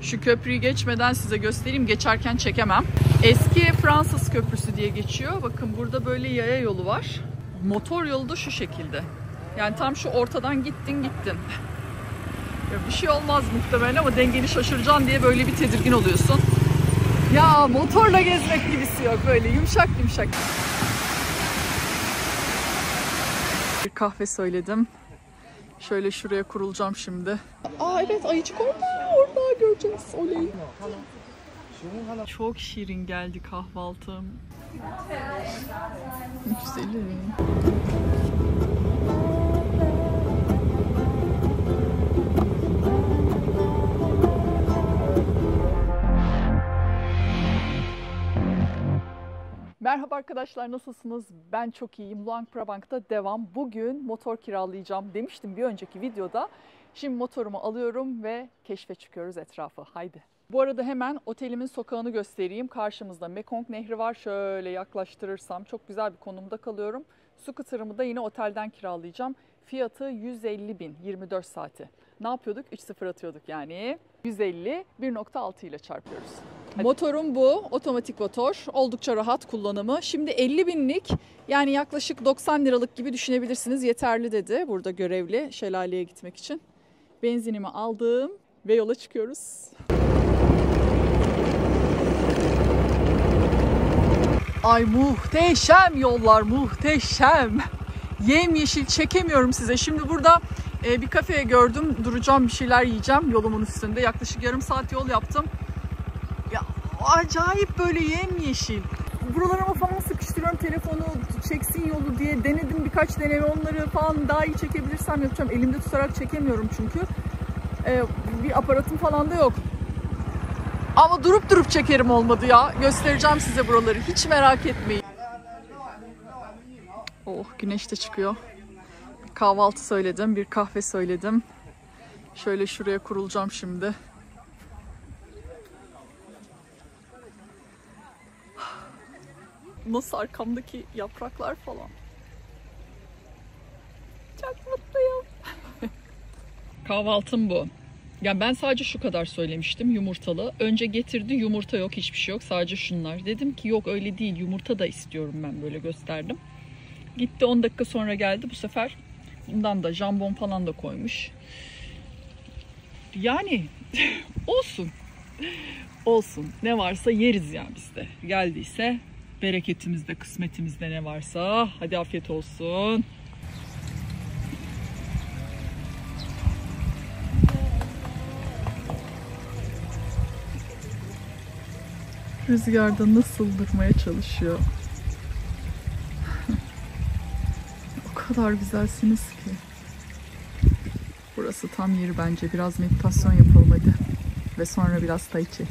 Şu köprüyü geçmeden size göstereyim. Geçerken çekemem. Eski Fransız Köprüsü diye geçiyor. Bakın burada böyle yaya yolu var. Motor yolu da şu şekilde. Yani tam şu ortadan gittin. Ya bir şey olmaz muhtemelen ama dengeni şaşıracaksın diye böyle bir tedirgin oluyorsun. Ya motorla gezmek gibisi yok. Böyle yumuşak. Bir kahve söyledim. Şöyle şuraya kurulacağım şimdi. Aa evet, ayıcık orada göreceğiz. Oley. Çok şirin geldi kahvaltım. Güzelim. Merhaba arkadaşlar, nasılsınız? Ben çok iyiyim. Luang Prabang'da devam. Bugün motor kiralayacağım demiştim bir önceki videoda. Şimdi motorumu alıyorum ve keşfe çıkıyoruz etrafı. Haydi. Bu arada hemen otelimin sokağını göstereyim. Karşımızda Mekong Nehri var. Şöyle yaklaştırırsam çok güzel bir konumda kalıyorum. Scooter'ımı da yine otelden kiralayacağım. Fiyatı 150.000 24 saati. Ne yapıyorduk? 3-0 atıyorduk yani. 150 1.6 ile çarpıyoruz. Hadi. Motorum bu. Otomatik motor. Oldukça rahat kullanımı. Şimdi 50.000'lik, yani yaklaşık 90 liralık gibi düşünebilirsiniz. Yeterli dedi burada görevli şelaleye gitmek için. Benzinimi aldım ve yola çıkıyoruz. Ay muhteşem yollar, muhteşem. Yemyeşil, çekemiyorum size. Şimdi burada bir kafe gördüm. Duracağım, bir şeyler yiyeceğim yolumun üstünde. Yaklaşık yarım saat yol yaptım. Ya acayip böyle yemyeşil. Buralarıma falan sıkıştırıyorum telefonu, çeksin yolu diye. Denedim birkaç deneme, onları falan daha iyi çekebilirsem yapacağım. Elimde tutarak çekemiyorum çünkü. Bir aparatım falan da yok. Ama durup çekerim olmadı ya. Göstereceğim size buraları. Hiç merak etmeyin. Oh, güneş de çıkıyor. Bir kahvaltı söyledim, bir kahve söyledim. Şöyle şuraya kurulacağım şimdi. Nasıl arkamdaki yapraklar falan. Çok mutluyum. Kahvaltım bu. Yani ben sadece şu kadar söylemiştim, yumurtalı. Önce getirdi, yumurta yok, hiçbir şey yok. Sadece şunlar. Dedim ki yok öyle değil, yumurta da istiyorum ben, böyle gösterdim. Gitti 10 dakika sonra geldi. Bu sefer bundan da jambon falan da koymuş. Yani olsun. Olsun. Ne varsa yeriz ya bizde. Geldiyse bereketimizde, kısmetimizde ne varsa. Hadi afiyet olsun. Rüzgarda nasıl durmaya çalışıyor. O kadar güzelsiniz ki. Burası tam yeri bence. Biraz meditasyon yapalım hadi. Ve sonra biraz tai chi.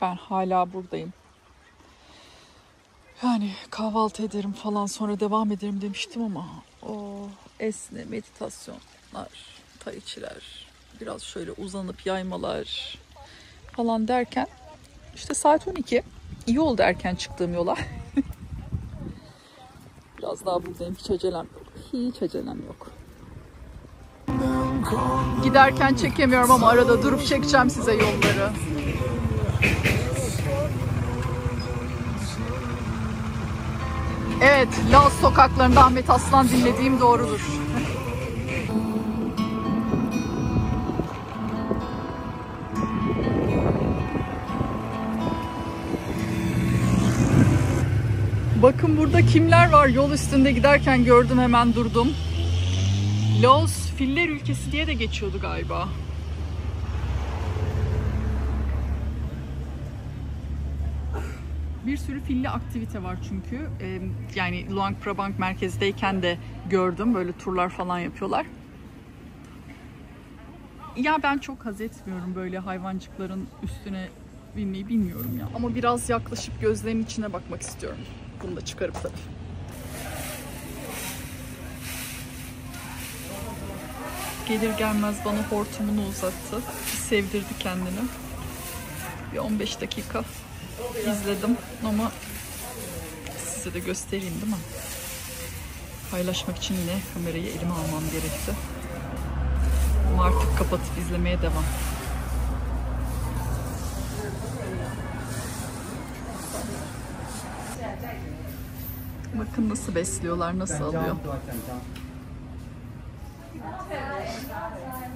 Ben hala buradayım. Yani kahvaltı ederim falan, sonra devam ederim demiştim ama o esne, meditasyonlar, tai chi'ler, biraz şöyle uzanıp yaymalar falan derken işte saat 12. İyi oldu erken çıktığım yola. Biraz daha buradayım. Hiç acelem yok. Hiç acelem yok. Giderken çekemiyorum ama arada durup çekeceğim size yolları. Evet, Laos sokaklarında Ahmet Aslan dinlediğim doğrudur. Bakın burada kimler var, yol üstünde giderken gördüm, hemen durdum. Laos Filler ülkesi diye de geçiyordu galiba. Bir sürü filli aktivite var çünkü. Yani Luang Prabang merkezdeyken de gördüm. Böyle turlar falan yapıyorlar. Ya ben çok haz etmiyorum böyle hayvancıkların üstüne binmeyi, bilmiyorum ya. Ama biraz yaklaşıp gözlerinin içine bakmak istiyorum. Bunu da çıkarıp tabii. Gelir gelmez bana hortumunu uzattı. Sevdirdi kendini. Bir 15 dakika izledim ama size de göstereyim değil mi? Paylaşmak için yine kamerayı elime almam gerekti. Ama artık kapatıp izlemeye devam. Bakın nasıl besliyorlar, nasıl alıyor.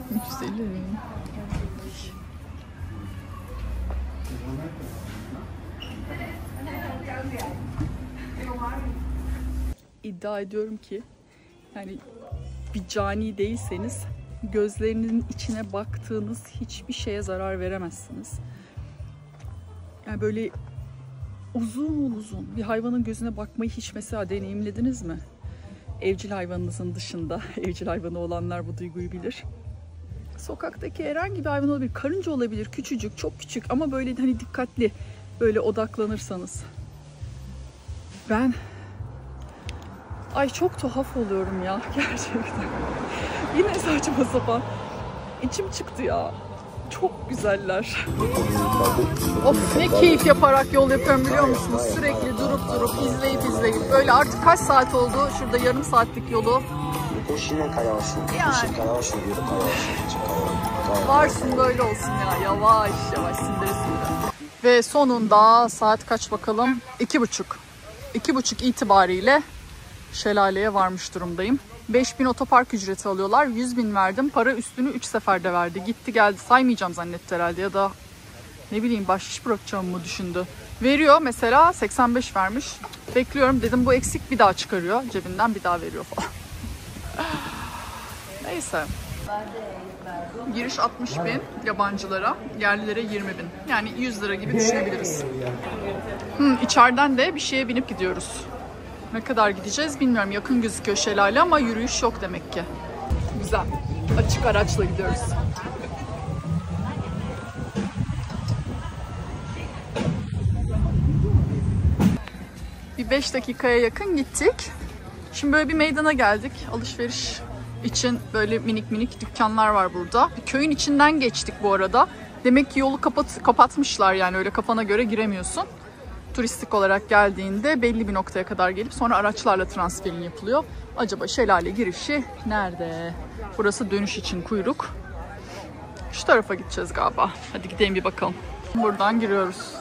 Güzelim. İddia ediyorum ki yani bir cani değilseniz gözlerinin içine baktığınız hiçbir şeye zarar veremezsiniz. Yani böyle uzun bir hayvanın gözüne bakmayı hiç mesela deneyimlediniz mi? Evcil hayvanınızın dışında, evcil hayvanı olanlar bu duyguyu bilir. Sokaktaki herhangi bir hayvan olabilir, karınca olabilir, küçücük, çok küçük ama böyle hani dikkatli böyle odaklanırsanız. Ben çok tuhaf oluyorum ya gerçekten. Yine saçma sapan. İçim çıktı ya. Çok güzeller. Of ne keyif yaparak yol yapıyorum biliyor musunuz? Sürekli durup izleyip. Böyle artık kaç saat oldu? Şurada yarım saatlik yolu. Yani. Varsın böyle olsun ya. Yavaş sindire. Ve sonunda saat kaç bakalım? 2:30. 2:30 itibariyle şelaleye varmış durumdayım. 5.000 otopark ücreti alıyorlar. 100.000 verdim. Para üstünü 3 seferde verdi. Gitti geldi. Saymayacağım zannetti herhalde ya da ne bileyim bahşiş bırakacağım mı düşündü. Veriyor mesela 85 vermiş. Bekliyorum dedim bu eksik, bir daha çıkarıyor. Cebinden bir daha veriyor falan. Neyse. Giriş 60.000 yabancılara, yerlilere 20.000. Yani 100 lira gibi düşünebiliriz. İçeriden de bir şeye binip gidiyoruz. Ne kadar gideceğiz bilmiyorum. Yakın gözüküyor şelale ama yürüyüş yok demek ki. Güzel. Açık araçla gidiyoruz. Bir 5 dakikaya yakın gittik. Şimdi böyle bir meydana geldik. Alışveriş için böyle minik dükkanlar var burada. Bir köyün içinden geçtik bu arada. Demek ki yolu kapatmışlar yani öyle kafana göre giremiyorsun. Turistik olarak geldiğinde belli bir noktaya kadar gelip sonra araçlarla transferin yapılıyor. Acaba şelale girişi nerede? Burası dönüş için kuyruk. Şu tarafa gideceğiz galiba. Hadi gidelim bir bakalım. Buradan giriyoruz.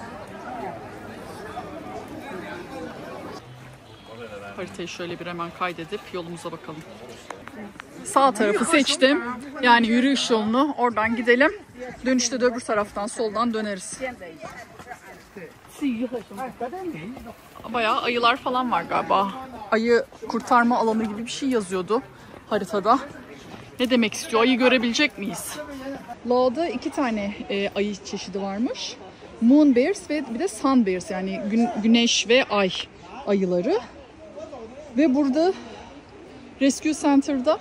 Haritayı şöyle bir hemen kaydedip yolumuza bakalım. Sağ tarafı seçtim. Yani yürüyüş yolunu. Oradan gidelim. Dönüşte de öbür taraftan soldan döneriz. Bayağı ayılar falan var galiba. Ayı kurtarma alanı gibi bir şey yazıyordu haritada. Ne demek istiyor? Ayı görebilecek miyiz? Lao'da 2 tane ayı çeşidi varmış. Moon Bears ve bir de Sun Bears yani güneş ve ay ayıları. Ve burada Rescue Center'da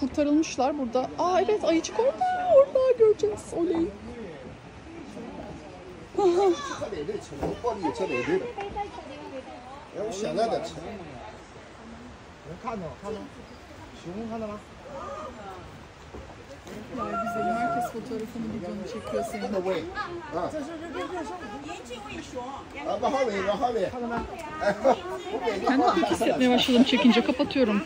kurtarılmışlar burada. Evet ayıcık orada göreceğiz. Oley. Ya güzelim, herkes fotoğrafını videonu çekiyor senin. Kendimi hissetmeye başladım çekince, kapatıyorum.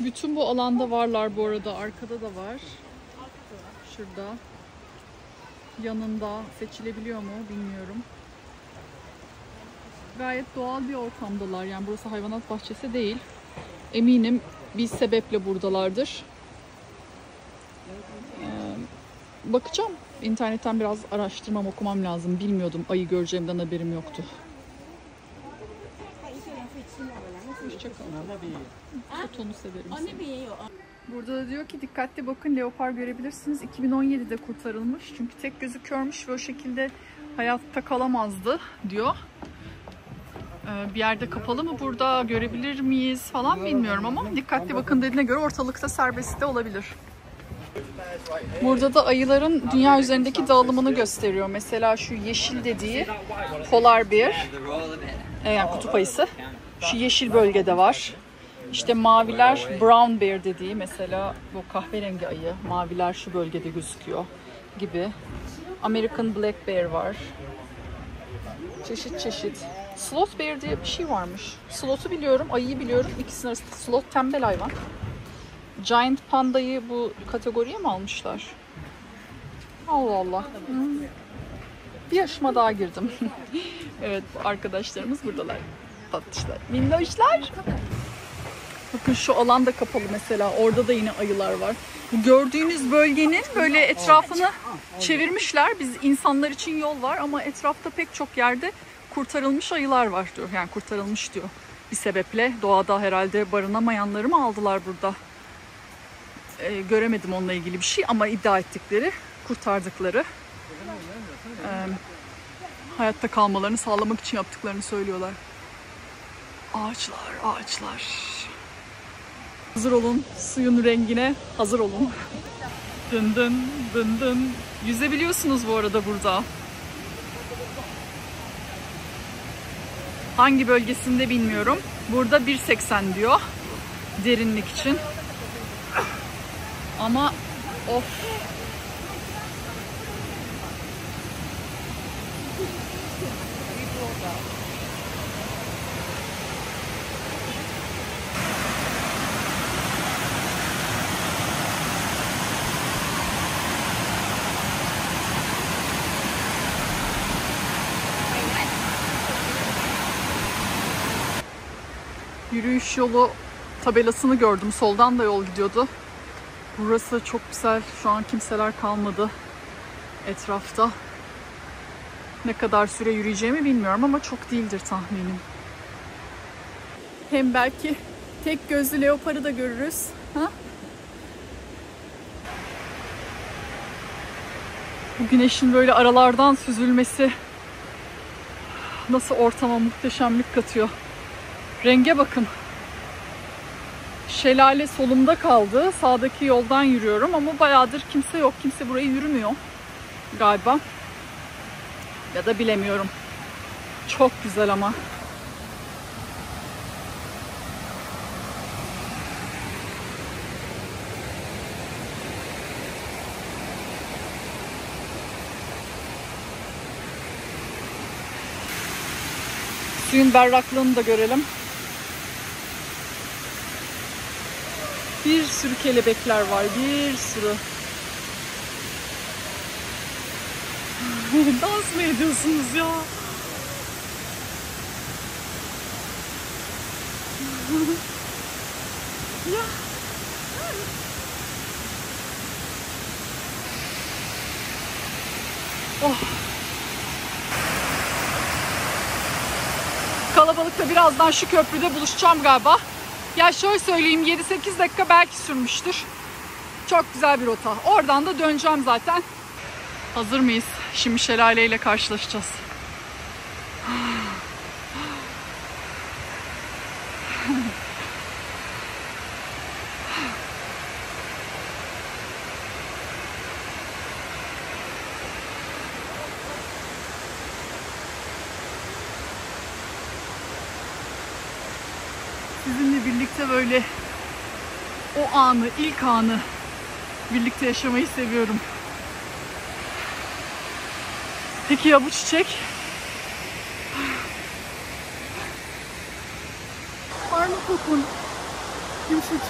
Bütün bu alanda varlar bu arada, arkada da var. Şurada. Yanında seçilebiliyor mu bilmiyorum. Gayet doğal bir ortamdalar. Yani burası hayvanat bahçesi değil. Eminim bir sebeple buradalardır. Bakacağım. İnternetten biraz araştırmam, okumam lazım. Bilmiyordum. Ayı göreceğimden haberim yoktu. Hoşçakalın. Fotonu severim seni. Burada da diyor ki dikkatli bakın, leopar görebilirsiniz. 2017'de kurtarılmış. Çünkü tek gözü körmüş ve o şekilde hayatta kalamazdı diyor. Bir yerde kapalı mı burada, görebilir miyiz falan bilmiyorum ama dikkatli bakın dediğine göre ortalıkta serbest de olabilir. Burada da ayıların dünya üzerindeki dağılımını gösteriyor. Mesela şu yeşil dediği polar bear, yani kutup ayısı. Şu yeşil bölgede var. İşte maviler brown bear dediği, mesela bu kahverengi ayı. Maviler şu bölgede gözüküyor gibi. American black bear var. Çeşit çeşit. Sloth bear diye bir şey varmış. Sloth'u biliyorum, ayıyı biliyorum. İkisinin arasında sloth tembel hayvan. Giant pandayı bu kategoriye mi almışlar? Allah Allah. Bir yaşıma daha girdim. Evet, arkadaşlarımız buradalar. Tatlışlar. Minnoşlar. Bakın şu alan da kapalı mesela. Orada da yine ayılar var. Bu gördüğünüz bölgenin böyle etrafını çevirmişler. Biz insanlar için yol var ama etrafta pek çok yerde kurtarılmış ayılar var diyor. Yani kurtarılmış diyor. Bir sebeple doğada herhalde barınamayanları mı aldılar burada? Göremedim onunla ilgili bir şey ama iddia ettikleri, kurtardıkları, hayatta kalmalarını sağlamak için yaptıklarını söylüyorlar. Ağaçlar, ağaçlar. Hazır olun, suyun rengine hazır olun. Dın dın dın dın. Yüzebiliyorsunuz bu arada burada. Hangi bölgesinde bilmiyorum. Burada 1.80 diyor derinlik için. Ama of. Yürüyüş yolu tabelasını gördüm. Soldan da yol gidiyordu. Burası çok güzel. Şu an kimseler kalmadı etrafta. Ne kadar süre yürüyeceğimi bilmiyorum ama çok değildir tahminim. Hem belki tek gözlü leoparı da görürüz. Ha? Bu güneşin böyle aralardan süzülmesi nasıl ortama muhteşemlik katıyor. Renge bakın. Şelale solumda kaldı. Sağdaki yoldan yürüyorum ama bayağıdır kimse yok. Kimse burayı yürümüyor galiba. Ya da bilemiyorum. Çok güzel ama. Suyun berraklığını da görelim. Bir sürü kelebekler var, bir sürü. Dans mı ediyorsunuz ya? Ya. Oh. Kalabalıkta birazdan şu köprüde buluşacağım galiba. Ya şöyle söyleyeyim, 7-8 dakika belki sürmüştür. Çok güzel bir rota. Oradan da döneceğim zaten. Hazır mıyız? Şimdi şelaleyle karşılaşacağız. Sizinle birlikte böyle o anı, ilk anı birlikte yaşamayı seviyorum. Peki ya bu çiçek? Var mı kokun? Yumuşacık.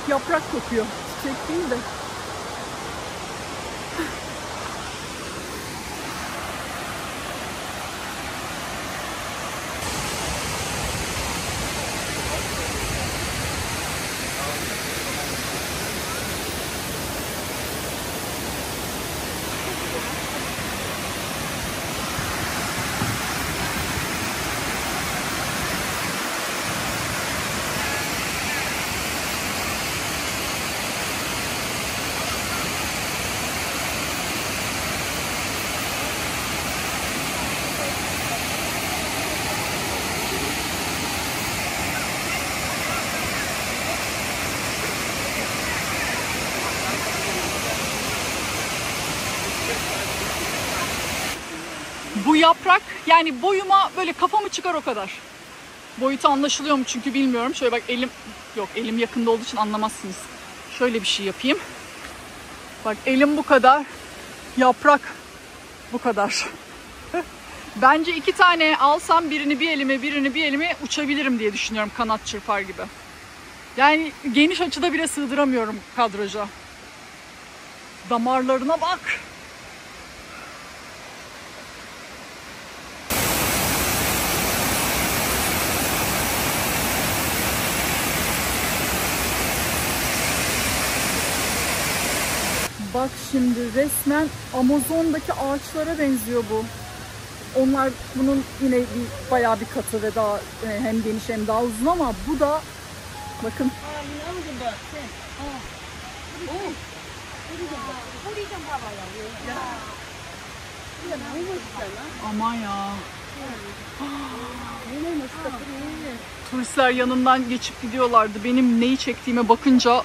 Yaprak kokuyor. Çiçek değil de. yaprak yani boyuma böyle kafamı çıkar o kadar. Boyutu anlaşılıyor mu çünkü bilmiyorum. Şöyle bak elim yakında olduğu için anlamazsınız. Şöyle bir şey yapayım. Bak elim bu kadar. Yaprak bu kadar. Bence 2 tane alsam birini bir elime uçabilirim diye düşünüyorum kanat çırpar gibi. Yani geniş açıda bile sığdıramıyorum kadraja. Damarlarına bak. Bak şimdi resmen Amazon'daki ağaçlara benziyor bu. Onlar bunun yine bayağı bir katı ve daha hem geniş hem daha uzun ama bu da bakın. Aman ya. Turistler yanından geçip gidiyorlardı. Benim neyi çektiğime bakınca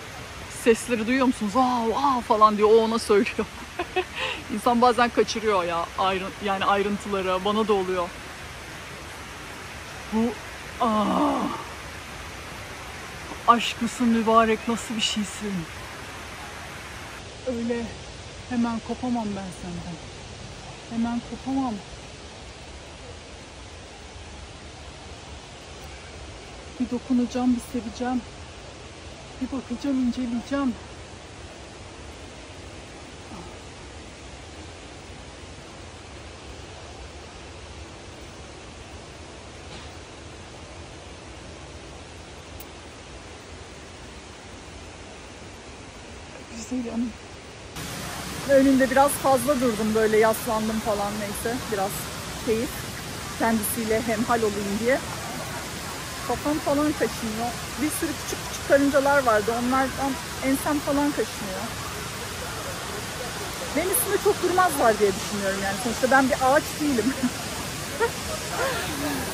sesleri duyuyor musunuz? Aa falan diyor. O ona söylüyor. İnsan bazen kaçırıyor ya yani ayrıntıları. Bana da oluyor. Bu aşk mısın mübarek, nasıl bir şeysin? Öyle hemen kopamam ben senden. Hemen kopamam. Bir dokunacağım, bir seveceğim. Bir bakacağım, inceleyeceğim. Güzel hanım. Önünde biraz fazla durdum, böyle yaslandım falan, neyse. Biraz keyif. Kendisiyle hemhal olayım diye. Kafam falan kaşınıyor. Bir sürü küçük küçük karıncalar vardı. Onlardan ensem falan kaşınıyor. Benim üstümde çok durmazlar diye düşünüyorum yani. Sonuçta ben bir ağaç değilim.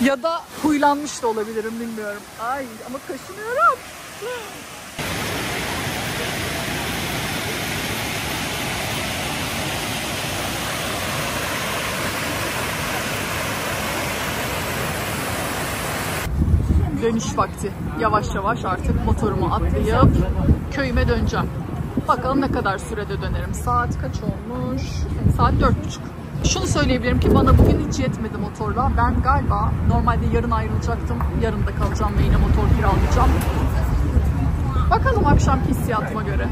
Ya da huylanmış da olabilirim, bilmiyorum. Ay ama kaşınıyorum. Dönüş vakti. Yavaş yavaş artık motorumu atlayıp köyüme döneceğim. Bakalım ne kadar sürede dönerim. Saat kaç olmuş? Saat 4:30. Şunu söyleyebilirim ki bana bugün hiç yetmedi motorla. Ben galiba normalde yarın ayrılacaktım. Yarın da kalacağım ve yine motor kiralayacağım. Bakalım akşamki hissiyatıma göre.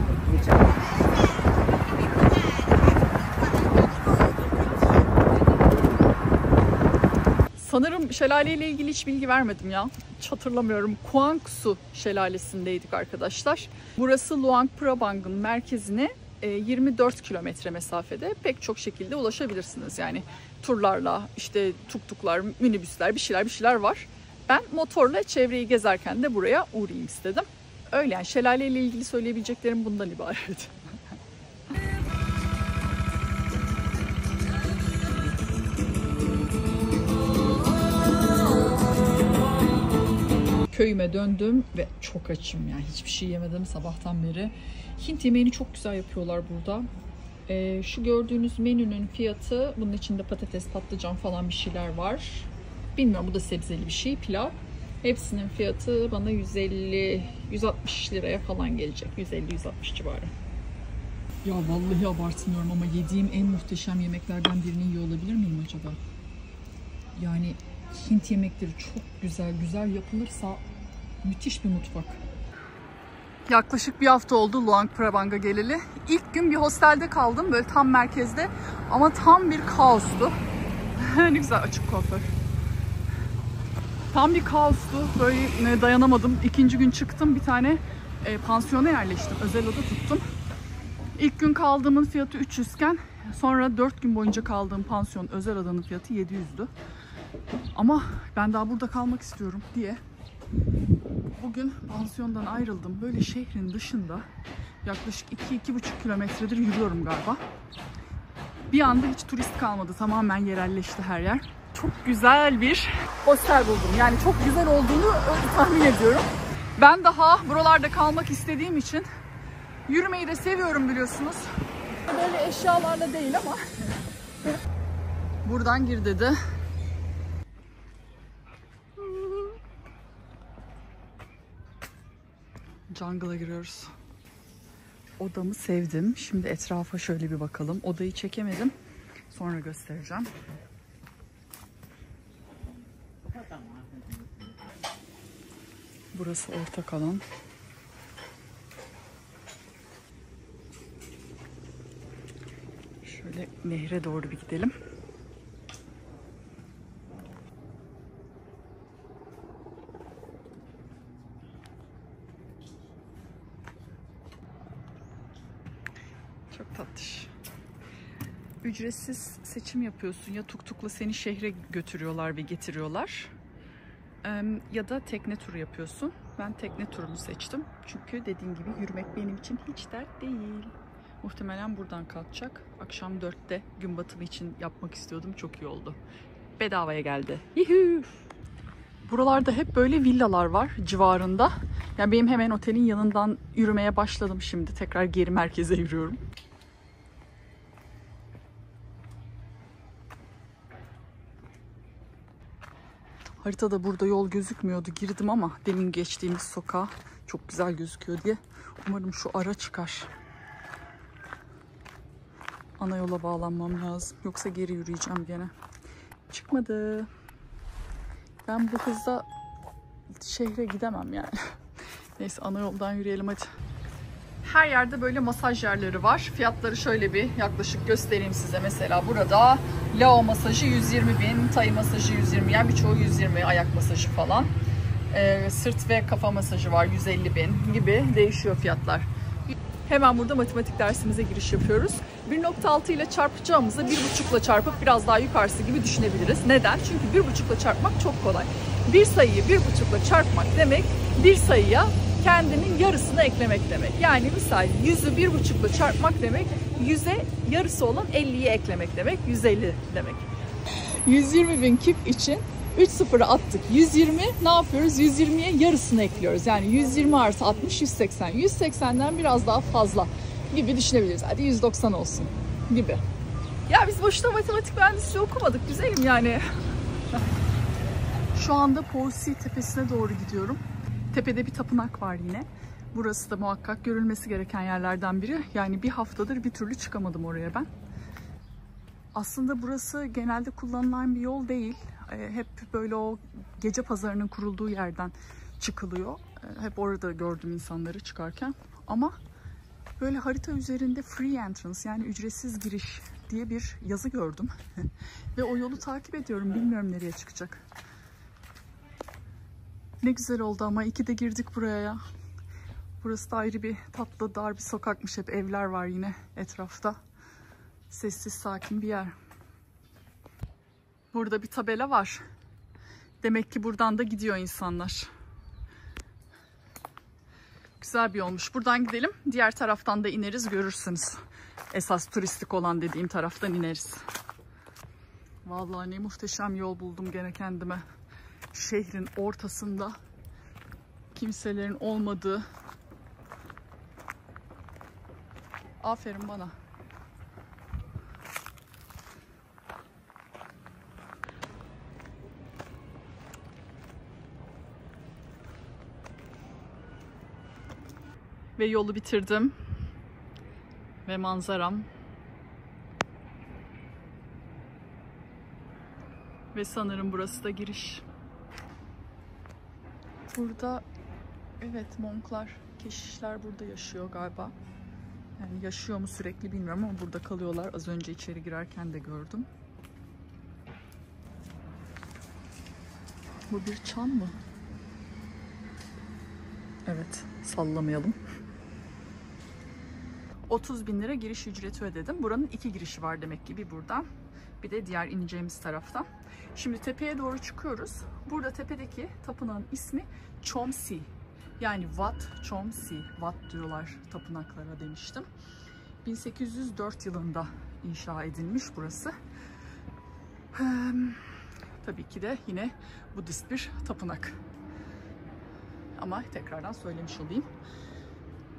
Sanırım şelaleyle ilgili hiç bilgi vermedim ya. Hiç hatırlamıyorum. Kuangsu şelalesindeydik arkadaşlar. Burası Luang Prabang'ın merkezine 24 kilometre mesafede. Pek çok şekilde ulaşabilirsiniz. Yani turlarla, işte tuktuklar, minibüsler, bir şeyler var. Ben motorla çevreyi gezerken de buraya uğrayayım istedim. Öyle yani, şelaleyle ilgili söyleyebileceklerim bundan ibaret. Köyüme döndüm ve çok açım yani, hiçbir şey yemedim sabahtan beri. Hint yemeğini çok güzel yapıyorlar burada. Şu gördüğünüz menünün fiyatı, bunun içinde patates, patlıcan falan bir şeyler var. Bilmiyorum, bu da sebzeli bir şey, pilav. Hepsinin fiyatı bana 150-160 liraya falan gelecek. 150-160 civarı. Ya vallahi abartmıyorum ama yediğim en muhteşem yemeklerden birini yiyor olabilir miyim acaba? Yani Hint yemekleri çok güzel yapılırsa müthiş bir mutfak. Yaklaşık bir hafta oldu Luang Prabang'a geleli. İlk gün bir hostelde kaldım, böyle tam merkezde, ama tam bir kaostu. Ne güzel açık kuaför. Tam bir kaostu, böyle dayanamadım. İkinci gün çıktım, bir tane pansiyona yerleştim, özel oda tuttum. İlk gün kaldığımın fiyatı 300 iken sonra 4 gün boyunca kaldığım pansiyon özel odanın fiyatı 700'dü. Ama ben daha burada kalmak istiyorum diye bugün pansiyondan ayrıldım. Böyle şehrin dışında yaklaşık 2-2,5 kilometredir yürüyorum galiba. Bir anda hiç turist kalmadı. Tamamen yerelleşti her yer. Çok güzel bir hostel buldum. Yani çok güzel olduğunu tahmin ediyorum. Ben daha buralarda kalmak istediğim için yürümeyi de seviyorum, biliyorsunuz. Böyle eşyalarla değil ama Buradan gir dedi. Jungle'a giriyoruz. Odamı sevdim. Şimdi etrafa şöyle bir bakalım. Odayı çekemedim. Sonra göstereceğim. Burası ortak alan. Şöyle nehre doğru bir gidelim. Çok tatlış. Ücretsiz seçim yapıyorsun. Ya tuktukla seni şehre götürüyorlar ve getiriyorlar. Ya da tekne turu yapıyorsun. Ben tekne turunu seçtim. Çünkü dediğim gibi yürümek benim için hiç dert değil. Muhtemelen buradan kalkacak. Akşam 4'te gün batımı için yapmak istiyordum. Çok iyi oldu. Bedavaya geldi. Yuhuu. Buralarda hep böyle villalar var civarında. Yani benim hemen otelin yanından yürümeye başladım şimdi. Tekrar geri merkeze yürüyorum. Haritada burada yol gözükmüyordu. Girdim ama demin geçtiğimiz sokağa çok güzel gözüküyor diye. Umarım şu ara çıkar. Ana yola bağlanmam lazım. Yoksa geri yürüyeceğim gene. Çıkmadı. Ben bu hızda şehre gidemem yani. Neyse ana yoldan yürüyelim hadi. Her yerde böyle masaj yerleri var. Fiyatları şöyle bir yaklaşık göstereyim size. Mesela burada Lao masajı 120.000, Tay masajı 120, yani birçoğu 120, ayak masajı falan. Sırt ve kafa masajı var 150.000 gibi değişiyor fiyatlar. Hemen burada matematik dersimize giriş yapıyoruz. 1.6 ile çarpacağımızı 1.5 ile çarpıp biraz daha yukarısı gibi düşünebiliriz. Neden? Çünkü 1.5 ile çarpmak çok kolay. Bir sayıyı 1.5 ile çarpmak demek bir sayıya kendinin yarısını eklemek demek. Yani misal 100'ü 1.5 ile çarpmak demek 100'e yarısı olan 50'yi eklemek demek. 150 demek. 120.000 kip için 3 sıfırı attık. 120 ne yapıyoruz? 120'ye yarısını ekliyoruz. Yani 120 artı 60 180. 180'den biraz daha fazla gibi düşünebiliriz. Hadi 190 olsun gibi. Ya biz boşuna matematik mühendisliği okumadık güzelim yani. Şu anda Poğuzsi Tepesi'ne doğru gidiyorum. Tepede bir tapınak var yine. Burası da muhakkak görülmesi gereken yerlerden biri. Yani bir haftadır bir türlü çıkamadım oraya ben. Aslında burası genelde kullanılan bir yol değil. Hep böyle o gece pazarının kurulduğu yerden çıkılıyor. Hep orada gördüm insanları çıkarken. Ama böyle harita üzerinde free entrance yani ücretsiz giriş diye bir yazı gördüm. Ve o yolu takip ediyorum. Bilmiyorum nereye çıkacak. Ne güzel oldu ama iyi ki de girdik buraya ya. Burası da ayrı bir tatlı dar bir sokakmış. Hep evler var yine etrafta. Sessiz sakin bir yer. Burada bir tabela var. Demek ki buradan da gidiyor insanlar. Güzel bir yolmuş. Buradan gidelim. Diğer taraftan da ineriz görürsünüz. Esas turistik olan dediğim taraftan ineriz. Vallahi ne muhteşem yol buldum gene kendime. Şehrin ortasında kimselerin olmadığı. Aferin bana. Ve yolu bitirdim. Ve manzaram. Ve sanırım burası da giriş. Burada evet monklar, keşişler burada yaşıyor galiba. Yani yaşıyor mu sürekli bilmiyorum ama burada kalıyorlar. Az önce içeri girerken de gördüm. Bu bir çan mı? Evet, sallamayalım. 30.000 lira giriş ücreti ödedim. Buranın 2 girişi var demek ki. Bir buradan, bir de diğer ineceğimiz taraftan. Şimdi tepeye doğru çıkıyoruz. Burada tepedeki tapınağın ismi Chomsi. Yani Wat Chomsi. Wat diyorlar tapınaklara demiştim. 1804 yılında inşa edilmiş burası. Tabii ki de yine Budist bir tapınak. Ama tekrardan söylemiş olayım.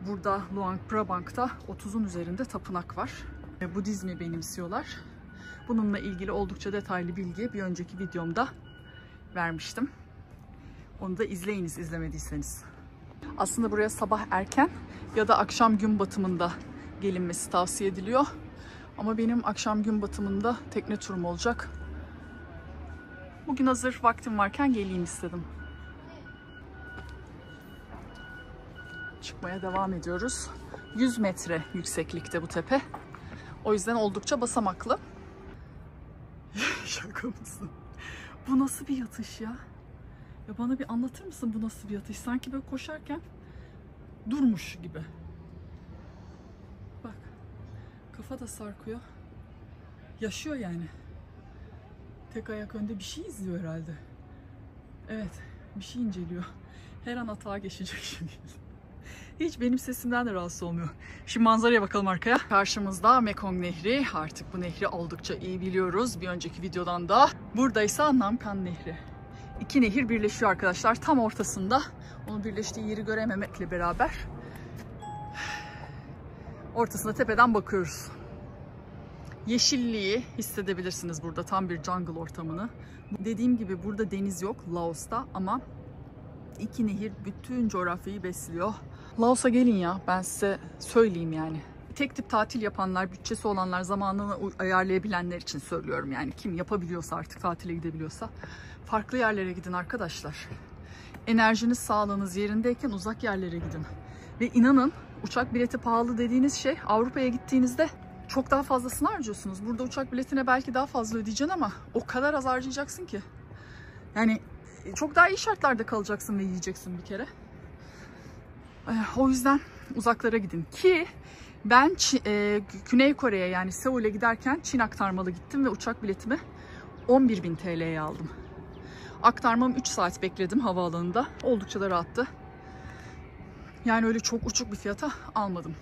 Burada Luang Prabang'da 30'un üzerinde tapınak var. Budizmi benimsiyorlar. Bununla ilgili oldukça detaylı bilgi bir önceki videomda vermiştim. Onu da izleyiniz izlemediyseniz. Aslında buraya sabah erken ya da akşam gün batımında gelinmesi tavsiye ediliyor. Ama benim akşam gün batımında tekne turum olacak. Bugün hazır vaktim varken geleyim istedim. Çıkmaya devam ediyoruz. 100 metre yükseklikte bu tepe. O yüzden oldukça basamaklı. Şaka mısın? Bu nasıl bir yatış ya? Ya bana bir anlatır mısın bu nasıl bir yatış? Sanki böyle koşarken durmuş gibi. Bak. Kafa da sarkıyor. Yaşıyor yani. Tek ayak önde bir şey izliyor herhalde. Evet. Bir şey inceliyor. Her an atağa geçecek şimdi. Hiç benim sesimden de rahatsız olmuyor. Şimdi manzaraya bakalım arkaya. Karşımızda Mekong Nehri. Artık bu nehri oldukça iyi biliyoruz. Bir önceki videodan da. Buradaysa Namkan Nehri. İki nehir birleşiyor arkadaşlar. Tam ortasında. Onun birleştiği yeri görememekle beraber ortasında tepeden bakıyoruz. Yeşilliği hissedebilirsiniz burada. Tam bir jungle ortamını. Dediğim gibi burada deniz yok Laos'ta ama iki nehir bütün coğrafyayı besliyor. Laos'a gelin ya, ben size söyleyeyim yani. Tek tip tatil yapanlar, bütçesi olanlar, zamanını ayarlayabilenler için söylüyorum yani. Kim yapabiliyorsa artık tatile gidebiliyorsa. Farklı yerlere gidin arkadaşlar. Enerjiniz, sağlığınız yerindeyken uzak yerlere gidin. Ve inanın uçak bileti pahalı dediğiniz şey Avrupa'ya gittiğinizde çok daha fazlasını harcıyorsunuz. Burada uçak biletine belki daha fazla ödeyeceksin ama o kadar az harcayacaksın ki. Yani çok daha iyi şartlarda kalacaksın ve yiyeceksin bir kere. O yüzden uzaklara gidin. Ki ben Güney Kore'ye yani Seul'e giderken Çin aktarmalı gittim ve uçak biletimi 11.000 TL'ye aldım. Aktarmam 3 saat bekledim havaalanında. Oldukça da rahattı. Yani öyle çok uçuk bir fiyata almadım.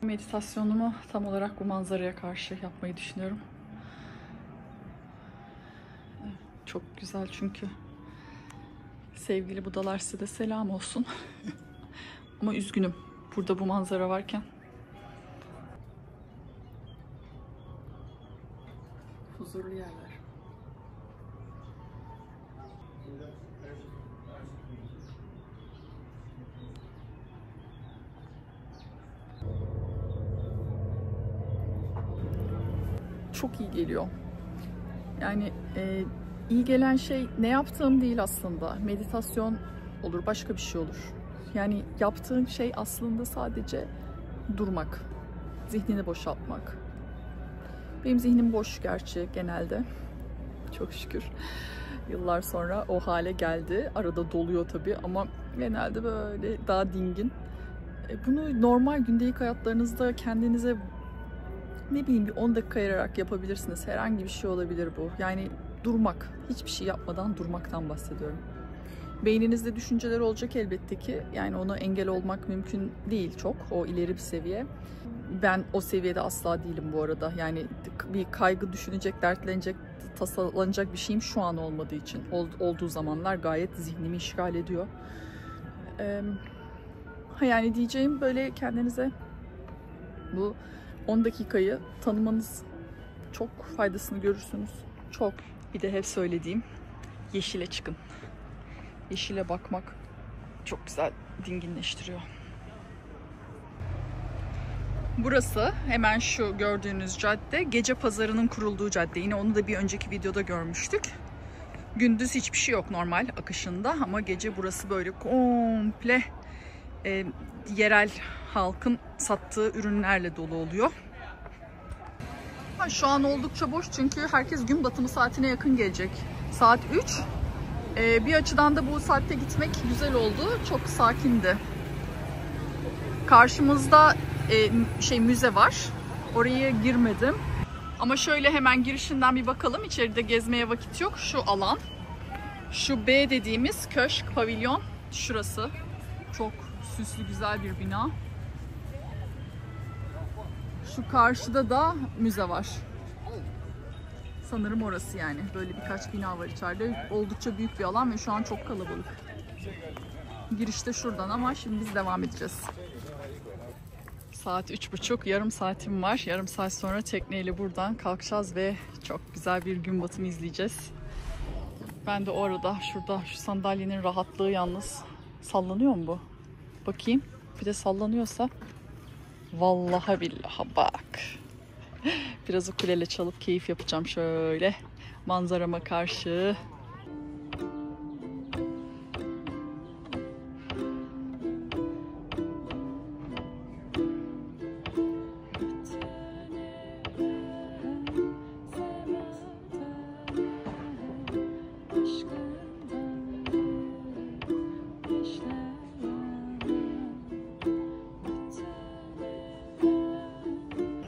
Meditasyonumu tam olarak bu manzaraya karşı yapmayı düşünüyorum. Çok güzel çünkü. Sevgili Budalar, size de selam olsun. Ama üzgünüm burada bu manzara varken. Huzurlu yerler. Çok iyi geliyor. Yani iyi gelen şey ne yaptığım değil aslında. Meditasyon olur, başka bir şey olur. Yani yaptığın şey aslında sadece durmak, zihnini boşaltmak. Benim zihnim boş gerçi genelde. Çok şükür. Yıllar sonra o hale geldi. Arada doluyor tabii ama genelde böyle daha dingin. Bunu normal gündelik hayatlarınızda kendinize ne bileyim bir 10 dakika ayırarak yapabilirsiniz. Herhangi bir şey olabilir bu. Yani durmak. Hiçbir şey yapmadan durmaktan bahsediyorum. Beyninizde düşünceler olacak elbette ki. Yani ona engel olmak mümkün değil çok. O ileri bir seviye. Ben o seviyede asla değilim bu arada. Yani bir kaygı düşünecek, dertlenecek, tasalanacak bir şeyim şu an olmadığı için. Olduğu zamanlar gayet zihnimi işgal ediyor. Yani diyeceğim böyle kendinize bu 10 dakikayı tanımanız çok faydasını görürsünüz. Çok. Bir de hep söylediğim yeşile çıkın. Yeşile bakmak çok güzel dinginleştiriyor. Burası hemen şu gördüğünüz cadde gece pazarının kurulduğu cadde. Yine onu da bir önceki videoda görmüştük. Gündüz hiçbir şey yok normal akışında ama gece burası böyle komple yerel halkın sattığı ürünlerle dolu oluyor. Şu an oldukça boş çünkü herkes gün batımı saatine yakın gelecek. Saat 3. Bir açıdan da bu saatte gitmek güzel oldu. Çok sakindi. Karşımızda müze var. Oraya girmedim. Ama şöyle hemen girişinden bir bakalım. İçeride gezmeye vakit yok. Şu alan. Şu B dediğimiz köşk, pavilyon. Şurası. Çok süslü güzel bir bina. Şu karşıda da müze var. Sanırım orası yani. Böyle birkaç bina var içeride. Oldukça büyük bir alan ve şu an çok kalabalık. Girişte şuradan ama şimdi biz devam edeceğiz. Saat 3:30, yarım saatim var. Yarım saat sonra tekneyle buradan kalkacağız ve çok güzel bir gün batımı izleyeceğiz. Ben de o arada şurada şu sandalyenin rahatlığı yalnız. Sallanıyor mu bu? Bakayım. Bir de sallanıyorsa. Vallahi billahi bak. Biraz ukulele çalıp keyif yapacağım şöyle. Manzarama karşı.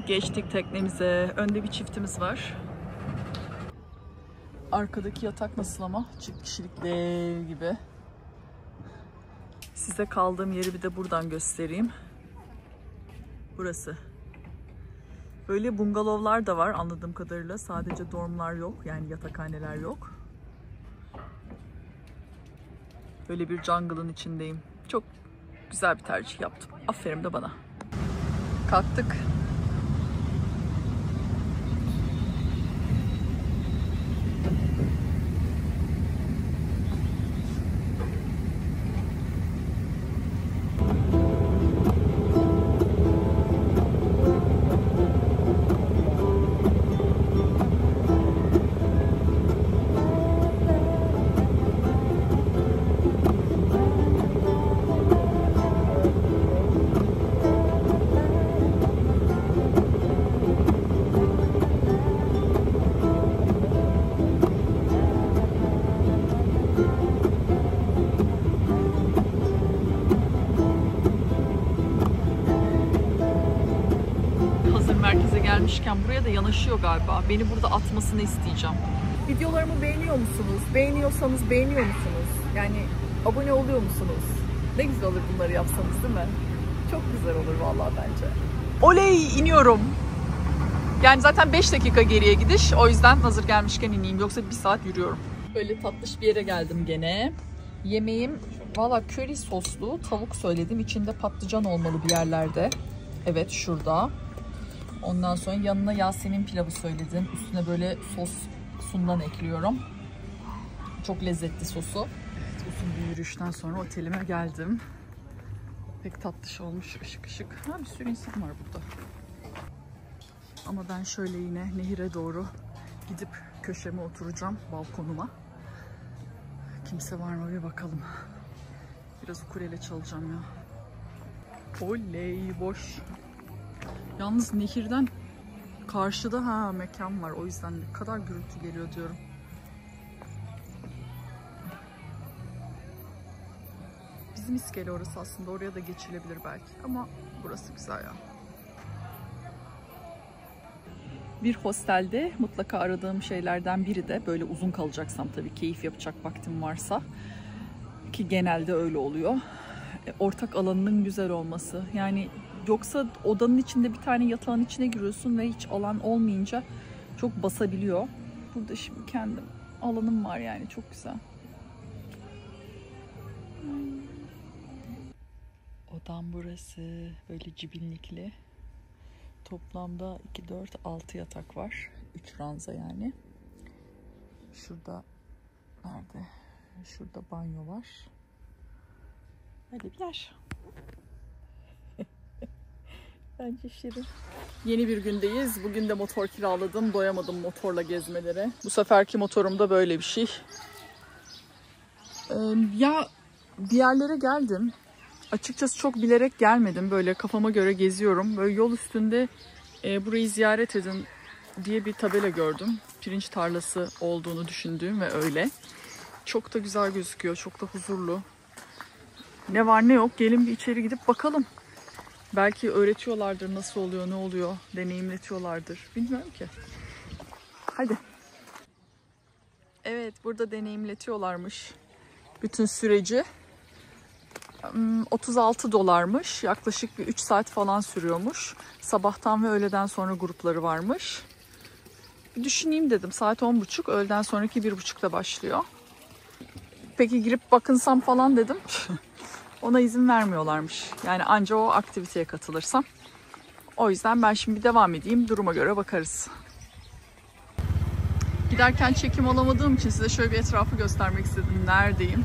Geçtik teknemize. Önde bir çiftimiz var. Arkadaki yatak nasıl ama? Çift kişilik dev gibi. Size kaldığım yeri bir de buradan göstereyim. Burası. Böyle bungalovlar da var anladığım kadarıyla. Sadece dormlar yok. Yani yatakhaneler yok. Böyle bir jungle'ın içindeyim. Çok güzel bir tercih yaptım. Aferin de bana. Kalktık. Merkeze gelmişken buraya da yanaşıyor galiba. Beni burada atmasını isteyeceğim. Videolarımı beğeniyor musunuz? Beğeniyorsanız beğeniyor musunuz? Yani abone oluyor musunuz? Ne güzel olur bunları yapsanız değil mi? Çok güzel olur vallahi bence. Oley, iniyorum. Yani zaten 5 dakika geriye gidiş. O yüzden hazır gelmişken ineyim. Yoksa 1 saat yürüyorum. Böyle tatlış bir yere geldim gene. Yemeğim valla köri soslu tavuk söyledim. İçinde patlıcan olmalı bir yerlerde. Evet, şurada. Ondan sonra yanına Yasemin pilavı söyledim. Üstüne böyle sosundan ekliyorum. Çok lezzetli sosu. Evet, uzun bir yürüyüşten sonra otelime geldim. Pek tatlış olmuş, ışık ışık. Ha, bir sürü insan var burada. Ama ben şöyle yine nehire doğru gidip köşeme oturacağım, balkonuma. Kimse var mı bir bakalım. Biraz ukulele çalacağım ya. Oley, boş. Yalnız nehirden karşıda mekan var. O yüzden ne kadar gürültü geliyor diyorum. Bizim iskele orası aslında. Oraya da geçilebilir belki. Ama burası güzel ya. Bir hostelde mutlaka aradığım şeylerden biri de böyle uzun kalacaksam tabii keyif yapacak vaktim varsa ki genelde öyle oluyor. Ortak alanının güzel olması. Yani yoksa odanın içinde bir tane yatağın içine giriyorsun ve hiç alan olmayınca çok basabiliyor. Burada şimdi kendim alanım var yani çok güzel. Odam burası. Böyle cibinlikli. Toplamda 2, 4, 6 yatak var. 3 ranza yani. Şurada nerede? Şurada banyo var. Böyle bir yer. Bence şirin. Yeni bir gündeyiz. Bugün de motor kiraladım. Doyamadım motorla gezmelere. Bu seferki motorum da böyle bir şey. Ya bir yerlere geldim. Açıkçası çok bilerek gelmedim. Böyle kafama göre geziyorum. Böyle yol üstünde burayı ziyaret edin diye bir tabela gördüm. Pirinç tarlası olduğunu düşündüğüm ve öyle. Çok da güzel gözüküyor. Çok da huzurlu. Ne var ne yok. Gelin bir içeri gidip bakalım. Belki öğretiyorlardır nasıl oluyor, ne oluyor. Deneyimletiyorlardır. Bilmiyorum ki. Hadi. Evet, burada deneyimletiyorlarmış bütün süreci. 36 dolarmış. Yaklaşık bir 3 saat falan sürüyormuş. Sabahtan ve öğleden sonra grupları varmış. Bir düşüneyim dedim. Saat 10.30. Öğleden sonraki 1.30'da başlıyor. Peki girip bakınsam falan dedim. Ona izin vermiyorlarmış. Yani anca o aktiviteye katılırsam. O yüzden ben şimdi devam edeyim. Duruma göre bakarız. Giderken çekim alamadığım için size şöyle bir etrafı göstermek istedim. Neredeyim?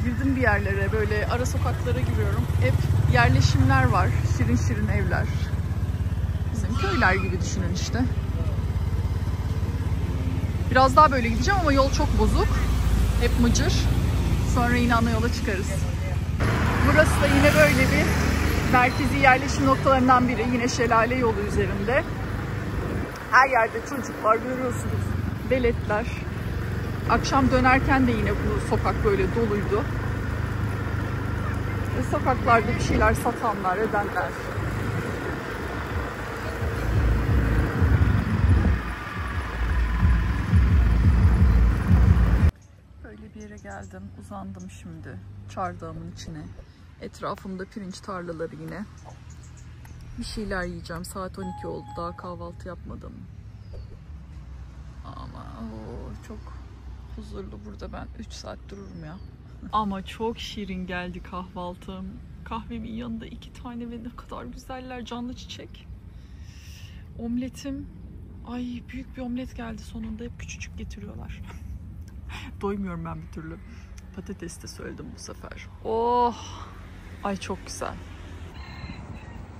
Girdim bir yerlere, böyle ara sokaklara giriyorum. Hep yerleşimler var. Şirin şirin evler. Bizim köyler gibi düşünün işte. Biraz daha böyle gideceğim ama yol çok bozuk. Hep mıcır. Sonra yine ana yola çıkarız. Burası da yine böyle bir merkezi yerleşim noktalarından biri. Yine şelale yolu üzerinde. Her yerde çocuklar görüyorsunuz. Veletler. Akşam dönerken de yine bu sokak böyle doluydu. Ve sokaklarda bir şeyler satanlar, edenler. Böyle bir yere geldim, uzandım şimdi çardağımın içine. Etrafımda pirinç tarlaları yine. Bir şeyler yiyeceğim. Saat 12 oldu. Daha kahvaltı yapmadım. Ama çok huzurlu burada, ben 3 saat dururum ya. Ama çok şirin geldi kahvaltım. Kahvemin yanında 2 tane ve ne kadar güzeller, canlı çiçek. Omletim. Ay, büyük bir omlet geldi sonunda. Hep küçücük getiriyorlar. Doymuyorum ben bir türlü. Patates de söyledim bu sefer. Oh! Ay çok güzel.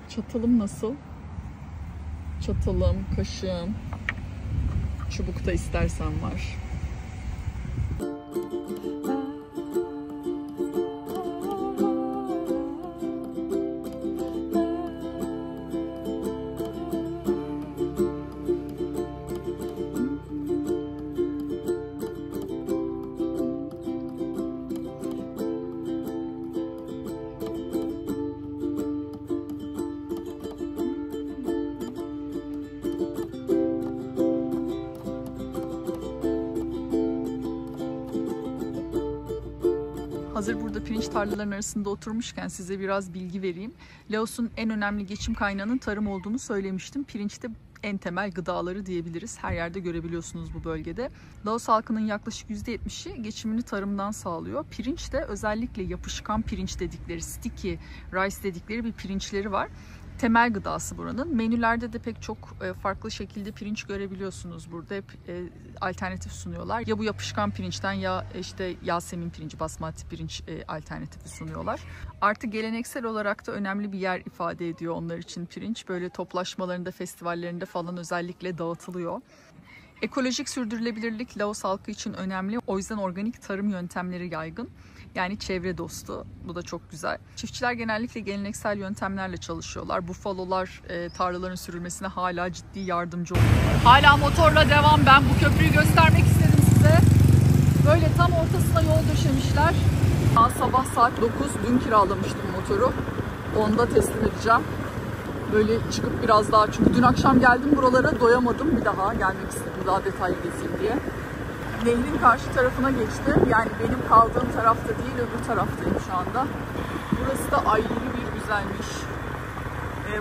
Çatalım nasıl? Çatalım, kaşığım. Çubuk da istersen var. Hazır burada pirinç tarlalarının arasında oturmuşken size biraz bilgi vereyim. Laos'un en önemli geçim kaynağının tarım olduğunu söylemiştim. Pirinç de en temel gıdaları diyebiliriz. Her yerde görebiliyorsunuz bu bölgede. Laos halkının yaklaşık %70'i geçimini tarımdan sağlıyor. Pirinç de özellikle yapışkan pirinç dedikleri, sticky rice dedikleri bir pirinçleri var. Temel gıdası buranın. Menülerde de pek çok farklı şekilde pirinç görebiliyorsunuz burada. Hep alternatif sunuyorlar. Ya bu yapışkan pirinçten ya işte Yasemin pirinci, basmati pirinç alternatifi sunuyorlar. Artı geleneksel olarak da önemli bir yer ifade ediyor onlar için pirinç. Böyle toplaşmalarında, festivallerinde falan özellikle dağıtılıyor. Ekolojik sürdürülebilirlik Laos halkı için önemli. O yüzden organik tarım yöntemleri yaygın. Yani çevre dostu. Bu da çok güzel. Çiftçiler genellikle geleneksel yöntemlerle çalışıyorlar. Bufalolar tarlaların sürülmesine hala ciddi yardımcı oluyorlar. Hala motorla devam. Ben bu köprüyü göstermek istedim size. Böyle tam ortasına yol döşemişler. Sabah saat 9. Dün kiralamıştım motoru. Onda teslim edeceğim. Böyle çıkıp biraz daha, çünkü dün akşam geldim buralara, doyamadım, bir daha gelmek istedim daha detaylı gezeyim diye. Nehrin karşı tarafına geçtim. Yani benim kaldığım tarafta değil, öbür taraftayım şu anda. Burası da ayrı bir güzelmiş.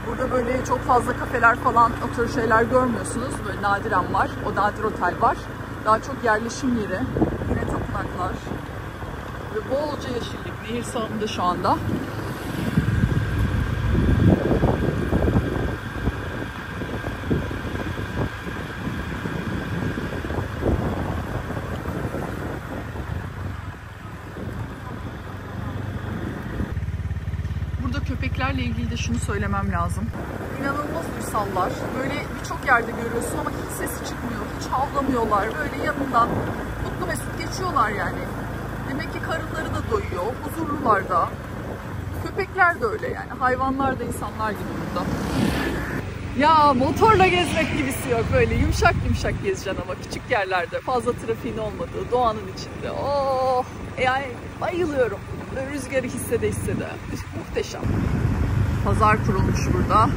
Burada böyle çok fazla kafeler falan, o tür şeyler görmüyorsunuz. Böyle nadiren var. O nadir otel var. Daha çok yerleşim yeri. Yine tapınaklar. Ve bolca yeşillik. Nehir sağında şu anda. Köpeklerle ilgili de şunu söylemem lazım. İnanılmaz uysallar. Böyle birçok yerde görüyorsun ama hiç sesi çıkmıyor. Hiç havlamıyorlar. Böyle yanından mutlu mesut geçiyorlar yani. Demek ki karınları da doyuyor. Huzurlular da. Köpekler de öyle yani. Hayvanlar da insanlar gibi burada. Ya motorla gezmek gibisi yok. Böyle yumuşak yumuşak gezeceksin ama küçük yerlerde. Fazla trafiğin olmadığı, doğanın içinde. Oh! Yani bayılıyorum. Böyle rüzgarı hissede. Muhteşem. Pazar kurulmuş burada.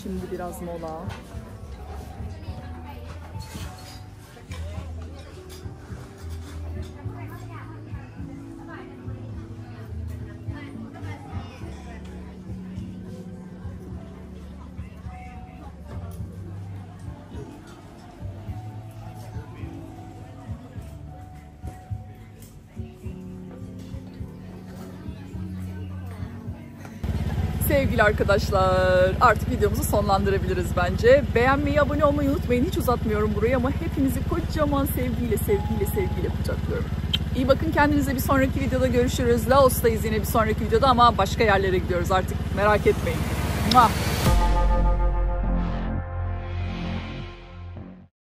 Şimdi biraz mola. Sevgili arkadaşlar, artık videomuzu sonlandırabiliriz bence. Beğenmeyi, abone olmayı unutmayın. Hiç uzatmıyorum burayı ama hepinizi kocaman sevgiyle kucaklıyorum. İyi bakın kendinize, bir sonraki videoda görüşürüz. Laos'tayız yine bir sonraki videoda ama başka yerlere gidiyoruz artık, merak etmeyin. Mua.